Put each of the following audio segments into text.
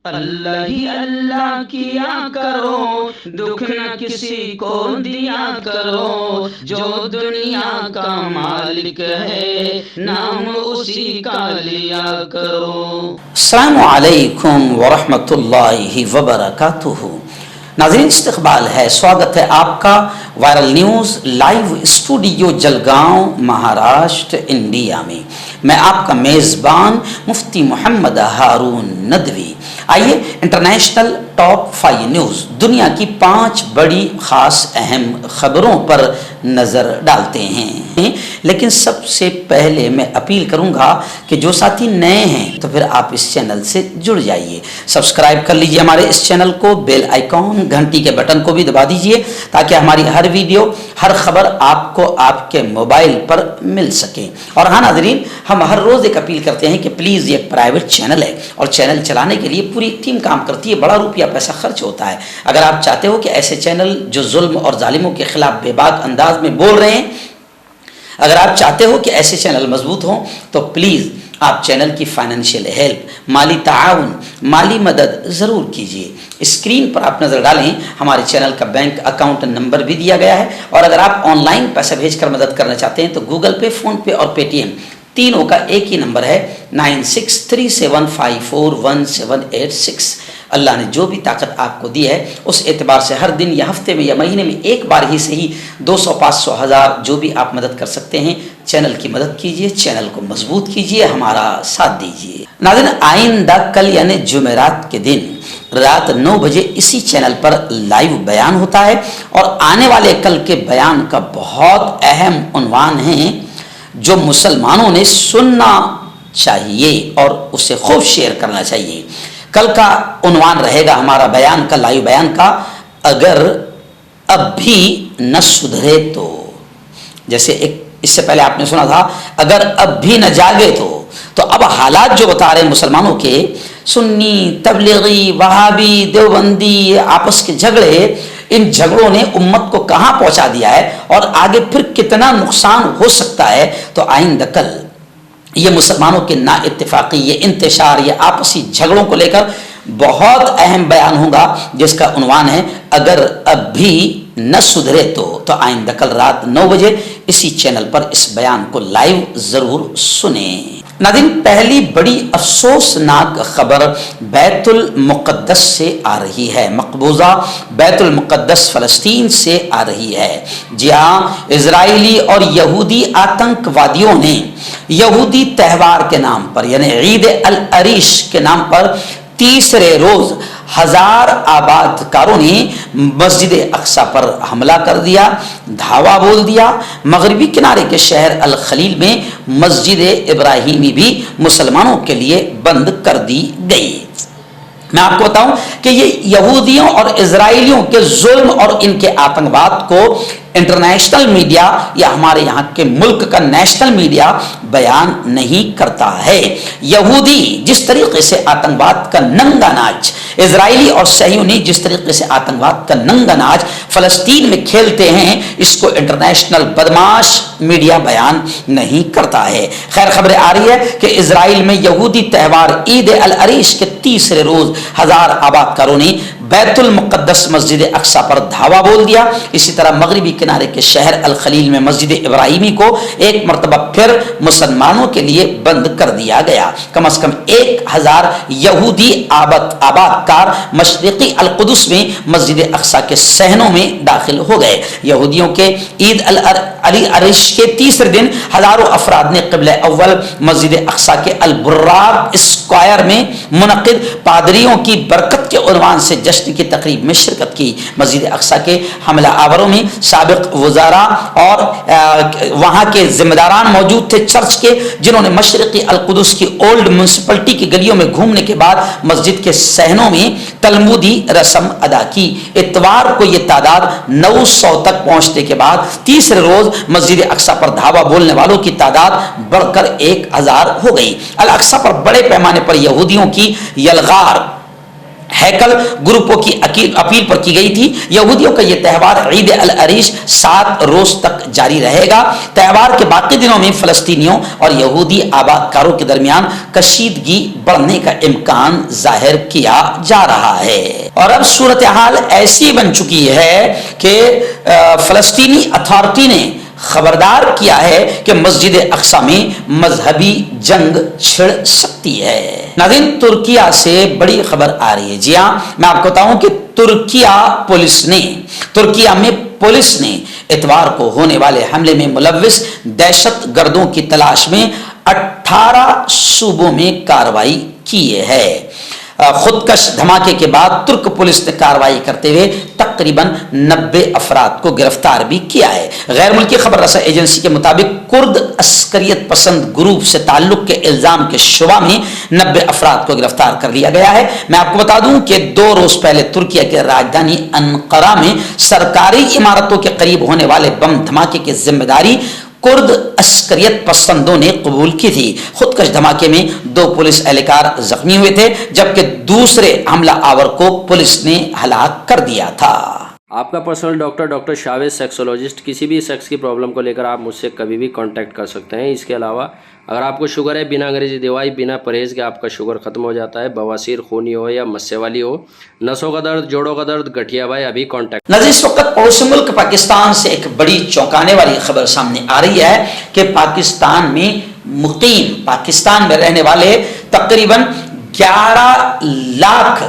اللہ ہی اللہ کیا کرو، دکھ نہ کسی کو دیا کرو، جو دنیا کا مالک ہے نام اسی کا لیا کرو۔ السلام علیکم ورحمۃ اللہ وبرکاتہ۔ ناظرین استقبال ہے، سواگت ہے آپ کا viral news live studio Jalgaon Maharashtra India میں۔ میں آپ کا میزبان مفتی محمد ہارون ندوی۔ آئیے انٹرنیشنل ٹاپ 5 نیوز، دنیا کی 5 بڑی خاص اہم خبروں پر نظر ڈالتے ہیں۔ لیکن سب سے پہلے میں اپیل کروں گا کہ جو ساتھی نئے ہیں تو پھر آپ اس چینل سے جڑ جائیے، سبسکرائب کر لیجئے ہمارے اس چینل کو، بیل آئیکن گھنٹی کے بٹن کو بھی دبا دیجئے تاکہ ہماری ہر ویڈیو، ہر خبر آپ کو آپ کے موبائل پر مل سکے۔ اور ہاں ناظرین، ہم ہر روز ایک اپیل کرتے ہیں کہ پلیز یہ ایک پرائیویٹ چینل ہے اور چینل چلانے کے لیے پوری ٹیم کام کرتی ہے، بڑا روپیہ پیسہ خرچ ہوتا ہے۔ اگر آپ چاہتے ہو کہ ایسے چینل جو ظلم اور ظالموں کے خلاف بے باک انداز میں بول رہے ہیں، اگر آپ چاہتے ہو کہ ایسے چینل مضبوط ہوں تو پلیز آپ چینل کی فائنینشیل ہیلپ، مالی تعاون، مالی مدد ضرور کیجیے۔ اسکرین پر آپ نظر ڈالیں، ہمارے چینل کا بینک اکاؤنٹ نمبر بھی دیا گیا ہے، اور اگر آپ آن لائن پیسہ بھیج کر مدد کرنا چاہتے ہیں تو گوگل پے، فون پے اور پے ٹی ایم تینوں کا ایک ہی نمبر ہے 9637541786۔ اللہ نے جو بھی طاقت آپ کو دی ہے اس اعتبار سے ہر دن یا ہفتے میں یا مہینے میں ایک بار ہی صحیح 200، 500، 1000 جو بھی آپ مدد کر سکتے ہیں چینل کی مدد کیجیے، چینل کو مضبوط کیجیے، ہمارا ساتھ دیجیے۔ ناظرین، آئندہ کل یعنی جمعرات کے دن رات 9 بجے اسی چینل پر لائیو بیان ہوتا ہے، اور آنے والے کل کے بیان کا بہت اہم عنوان ہے جو مسلمانوں نے سننا چاہیے اور اسے خوب شیئر کرنا چاہیے۔ کل کا عنوان رہے گا ہمارا بیان کا، لائیو بیان کا، اگر اب بھی نہ سدھرے تو۔ جیسے اس سے پہلے آپ نے سنا تھا اگر اب بھی نہ جاگے تو اب حالات جو بتا رہے ہیں مسلمانوں کے، سنی، تبلیغی، وہابی، دیوبندی، آپس کے جھگڑے، ان جھگڑوں نے امت کو کہاں پہنچا دیا ہے اور آگے پھر کتنا نقصان ہو سکتا ہے۔ تو آئندہ کل یہ مسلمانوں کے نا اتفاقی، یہ انتشار، یہ آپسی جھگڑوں کو لے کر بہت اہم بیان ہوگا جس کا عنوان ہے اگر اب بھی نہ سدھرے تو آئندہ کل رات 9 بجے اسی چینل پر اس بیان کو لائیو ضرور سنیں۔ ناظرین، پہلی بڑی افسوسناک خبر بیت المقدس سے آ رہی ہے، مقبوضہ بیت المقدس فلسطین سے آ رہی ہے، جہاں اسرائیلی اور یہودی آتنکوادیوں نے یہودی تہوار کے نام پر یعنی عید العریش کے نام پر تیسرے روز 1000 آباد کاروں نے مسجد اقصی پر حملہ کر دیا، دھاوا بول دیا۔ مغربی کنارے کے شہر الخلیل میں مسجد ابراہیمی بھی مسلمانوں کے لیے بند کر دی گئی۔ میں آپ کو بتاؤں کہ یہ یہودیوں اور اسرائیلیوں کے ظلم اور ان کے آتنکواد کو انٹرنیشنل میڈیا یا ہمارے یہاں کے ملک کا نیشنل میڈیا بیان نہیں کرتا ہے۔ یہودی جس طریقے سے آتنکواد کا ننگا ناچ، اسرائیلی اور صہیونی جس طریقے سے آتنکواد کا ننگا ناچ فلسطین میں کھیلتے ہیں، اس کو انٹرنیشنل بدماش میڈیا بیان نہیں کرتا ہے۔ خیر، خبریں آ رہی ہے کہ اسرائیل میں یہودی تہوار عید العریش کے تیسرے روز 1000 آباد کاروں نے بیت المقدس مسجد اقصی پر دھاوا بول دیا۔ اسی طرح مغربی کنارے کے شہر الخلیل میں مسجد ابراہیمی کو ایک مرتبہ پھر مسلمانوں کے لیے بند کر دیا گیا۔ کم از کم 1000 یہودی آباد کار مشرقی القدس میں مسجد اقصی کے صحنوں میں داخل ہو گئے۔ یہودیوں کے عید العریش کے تیسرے دن ہزاروں افراد نے قبلہ اول مسجد اقصی کے البراق اسکوائر میں منعقد پادریوں کی برکت کے عنوان سے جشن کی تقریب میں شرکت کی۔ مسجد اقصی کے حملہ آوروں میں سابق وزراء اور وہاں کے ذمہ داران موجود تھے چرچ کے، جنہوں نے مشرقی القدس کی اولڈ میونسپلٹی کی گلیوں میں گھومنے کے بعد مسجد کے صحنوں میں تلمودی رسم ادا کی۔ اتوار کو یہ تعداد 900 تک پہنچنے کے بعد تیسرے روز مسجد اقصی پر دھاوا بولنے والوں کی تعداد بڑھ کر 1000 ہو گئی۔ الاقصی پر بڑے پیمانے پر یہودیوں کی یلغار हैकल ग्रुपों की अपील पर की गई थी। यहूदियों का यह त्यौहार ईद अल अरीश 7 रोज तक जारी रहेगा। त्यौहार के बाकी दिनों में फलस्तीनियों और यहूदी आबादकारों के दरमियान कशीदगी बढ़ने का इम्कान जाहिर किया जा रहा है। और अब सूरत हाल ऐसी बन चुकी है कि फलस्तीनी अथॉरिटी ने खबरदार किया है कि मस्जिद अक्सा में मजहबी जंग छिड़ सकती है। नाज़रीन, तुर्किया से बड़ी खबर आ रही है। जी हाँ, मैं आपको बताऊं कि तुर्किया में पुलिस ने इतवार को होने वाले हमले में मुलव्विस दहशत गर्दों की तलाश में 18 सूबों में कार्रवाई की है। खुदकश धमाके के बाद तुर्क पुलिस ने कार्रवाई करते हुए तकरीबन 90 अफराद को गिरफ्तार भी किया है। गैर मुल्की खबर रसा एजेंसी के मुताबिक कुर्द अस्करियत पसंद ग्रुप से ताल्लुक के इल्जाम के शुबा में 90 अफराद को गिरफ्तार कर लिया गया है। मैं आपको बता दूं कि 2 रोज पहले तुर्किया के राजधानी अन्कारा में सरकारी इमारतों के करीब होने वाले बम धमाके की जिम्मेदारी कुर्द अस्करियत पसंदों ने कबूल की थी। खुदकश धमाके में 2 पुलिस एहलकार जख्मी हुए थे, जबकि दूसरे हमला आवर को पुलिस ने हलाक कर दिया था। आपका पर्सनल डॉक्टर शावेज सेक्सोलॉजिस्ट, किसी भी सेक्स की प्रॉब्लम को लेकर आप मुझसे कभी भी कांटेक्ट कर सकते हैं। इसके अलावा अगर आपको शुगर है, बिना अंग्रेजी दवाई, बिना परहेज के आपका शुगर खत्म हो जाता है, बवासीर, खूनी हो या मस्से वाली हो, नसों का दर्द, जोड़ों का दर्द, गठिया भाई, अभी कांटेक्ट। नज़ीर, इस वक्त पड़ोसी मुल्क पाकिस्तान से एक बड़ी चौंकाने वाली खबर सामने आ रही है कि पाकिस्तान में रहने वाले तकरीबन 11 लाख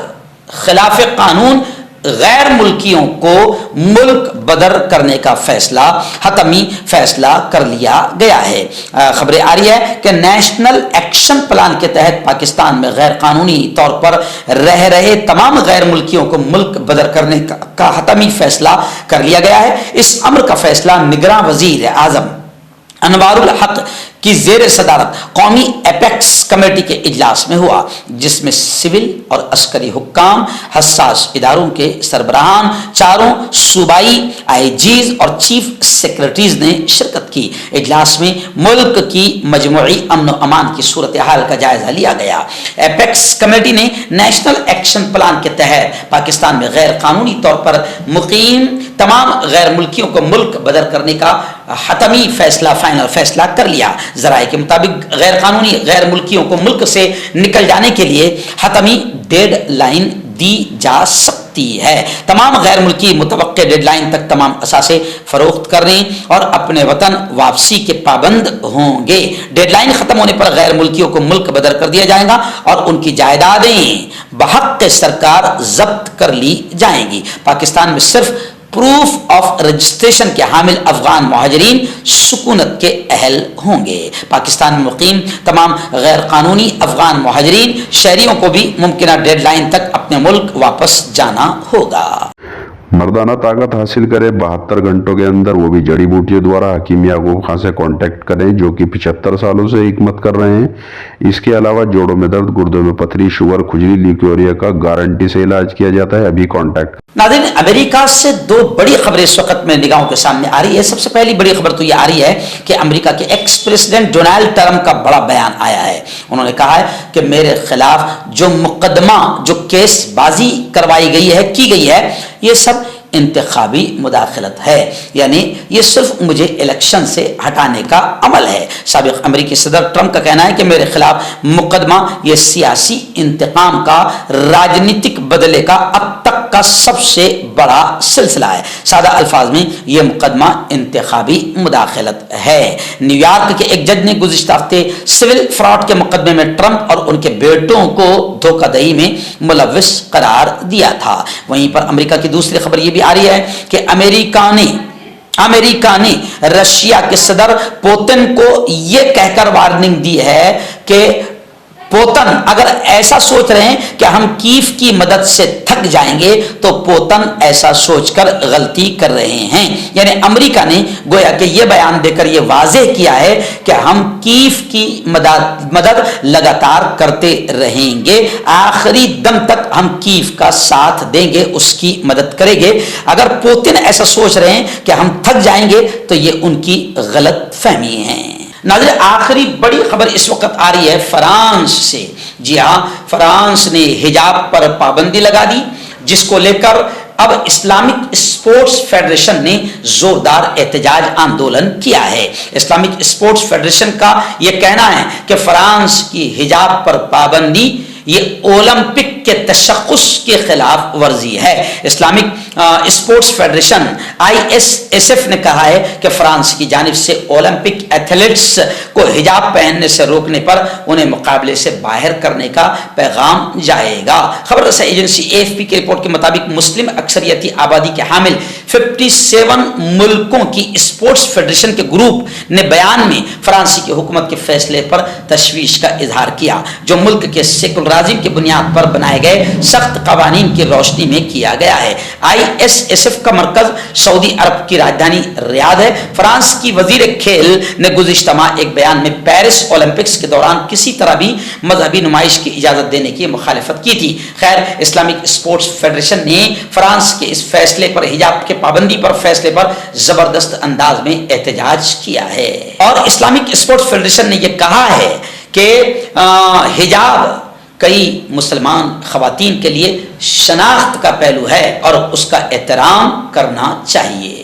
खिलाफ कानून गैर मुल्कियों को मुल्क बदर करने का फैसला, हतमी फैसला कर लिया गया है। खबरें आ रही है कि नेशनल एक्शन प्लान के तहत पाकिस्तान में गैर कानूनी तौर पर रह रहे तमाम गैर मुल्कियों को मुल्क बदर करने का हतमी फैसला कर लिया गया है। इस अमर का फैसला निगरान वजीर आजम अनवारुल हक की जेर सदारत कौमी एपेक्स कमेटी के इजलास में हुआ, जिसमें सिविल और अस्करी हुक्काम, हसास इदारों के सरबराहान, चारों सूबाई आईजीज और चीफ सेक्रेटरीज ने शिरकत की। इजलास में मुल्क की मजमूई अमन व अमान की सूरत हाल का जायजा लिया गया। एपेक्स कमेटी ने नेशनल एक्शन प्लान के तहत पाकिस्तान में गैर कानूनी तौर पर मुकीम तमाम गैर मुल्कियों को मुल्क बदर करने का हतमी फैसला, फाइनल फैसला कर लिया। ज़राए के मुताबिक गैर कानूनी गैर मुल्कियों को मुल्क से निकल जाने के लिए हतमी डेडलाइन दी जा सकती है। तमाम गैर मुल्की मुतवक्के डेडलाइन तक तमाम असासे फरोख्त करने और अपने वतन वापसी के पाबंद होंगे। डेडलाइन खत्म होने पर गैर मुल्कियों को मुल्क बदर कर दिया जाएगा और उनकी जायदादें बहक़ सरकार जब्त कर ली जाएंगी। पाकिस्तान में सिर्फ प्रूफ ऑफ रजिस्ट्रेशन के हामिल अफगान मुहाजिरीन सुकूनत के अहल होंगे। पाकिस्तान में मुकीम तमाम गैर कानूनी अफगान मुहाजिरीन शहरियों को भी मुमकिन डेडलाइन तक अपने मुल्क वापस जाना होगा। मर्दाना ताकत हासिल करें 72 घंटों के अंदर, वो भी जड़ी बूटियों द्वारा। हकीम याकूब खान से कांटेक्ट करें, जो कि 75 सालों से हिकमत कर रहे हैं। इसके अलावा जोड़ों में दर्द, गुर्दों में पथरी, शुगर, खुजली, ल्यूकेरिया का गारंटी से इलाज किया जाता है। अभी कांटेक्ट। नाज़रीन, अमेरिका से 2 बड़ी खबरें इस वक्त में निगाहों के सामने आ रही है। सबसे पहली बड़ी खबर तो ये आ रही है कि अमेरिका के एक्स प्रेसिडेंट डोनाल्ड ट्रंप का बड़ा बयान आया है। उन्होंने कहा है कि मेरे खिलाफ जो मुकदमा, जो केसबाजी करवाई गई है, की गई है, ये सब इंतखाबी मुदाखलत है, यानी ये सिर्फ मुझे इलेक्शन से हटाने का अमल है। साबिक अमेरिकी सदर ट्रंप का कहना है कि मेरे खिलाफ मुकदमा ये सियासी इंतकाम का, राजनीतिक बदले का अब तक का सबसे बड़ा सिलसिला है। सादा अल्फाज में यह मुकदमा इंतखाबी मुदाखलत है। न्यूयॉर्क के एक जज ने गुज़िश्ता हफ्ते सिविल फ्रॉड के मुकदमे में ट्रंप और उनके बेटों को धोखाधड़ी में मुलव्विस करार दिया था। वहीं पर अमेरिका की दूसरी खबर यह भी आ रही है कि अमेरिका ने रशिया के सदर पुतिन को यह कहकर वार्निंग दी है कि पुतिन अगर ऐसा सोच रहे हैं कि हम कीव की मदद से थक जाएंगे, तो पुतिन ऐसा सोचकर गलती कर रहे हैं। यानी अमेरिका ने गोया कि यह बयान देकर यह वाज़ेह किया है कि हम कीव की मदद लगातार करते रहेंगे, आखिरी दम तक हम कीव का साथ देंगे, उसकी मदद करेंगे। अगर पुतिन ऐसा सोच रहे हैं कि हम थक जाएंगे, तो ये उनकी गलत फहमी है। नाज़रीन, आखिरी बड़ी खबर इस वक्त आ रही है फ्रांस से। जी हाँ, फ्रांस ने हिजाब पर पाबंदी लगा दी, जिसको लेकर अब इस्लामिक स्पोर्ट्स फेडरेशन ने जोरदार एहतजाज आंदोलन किया है। इस्लामिक स्पोर्ट्स फेडरेशन का यह कहना है कि फ्रांस की हिजाब पर पाबंदी ये ओलंपिक के तशख्खुस के खिलाफ वर्जी है। इस्लामिक स्पोर्ट्स फेडरेशन ISSF ने कहा है कि फ्रांस की जानिब से ओलंपिक एथलीट्स को हिजाब पहनने से रोकने पर उन्हें मुकाबले से बाहर करने का पैगाम जाएगा। खबर रसा एजेंसी AFP की रिपोर्ट के मुताबिक मुस्लिम अक्सरियती आबादी के हामिल 57 मुल्कों की स्पोर्ट्स फेडरेशन के ग्रुप ने बयान में फ्रांसी की हुकूमत के फैसले पर तशवीश का इजहार किया, जो मुल्क के सेकुलरिज्म की बुनियाद पर बनाए गए सख्त कवानीन की रोशनी में किया गया है। ISSF का मरकज सऊदी अरब की राजधानी रियाद है। फ्रांस की वजीर खेल ने गुज़िश्ता माह एक बयान में पेरिस ओलंपिक्स के दौरान किसी तरह भी मजहबी नुमाइश की इजाजत देने की मुखालिफत की थी। खैर, इस्लामिक स्पोर्ट्स फेडरेशन ने फ्रांस के इस फैसले पर, हिजाब के पाबंदी पर फैसले पर जबरदस्त अंदाज में एहतजाज किया है। और इस्लामिक स्पोर्ट्स फेडरेशन ने यह कहा है कि हिजाब कई मुसलमान खवातीन के लिए शनाख्त का पहलू है और उसका एहतराम करना चाहिए।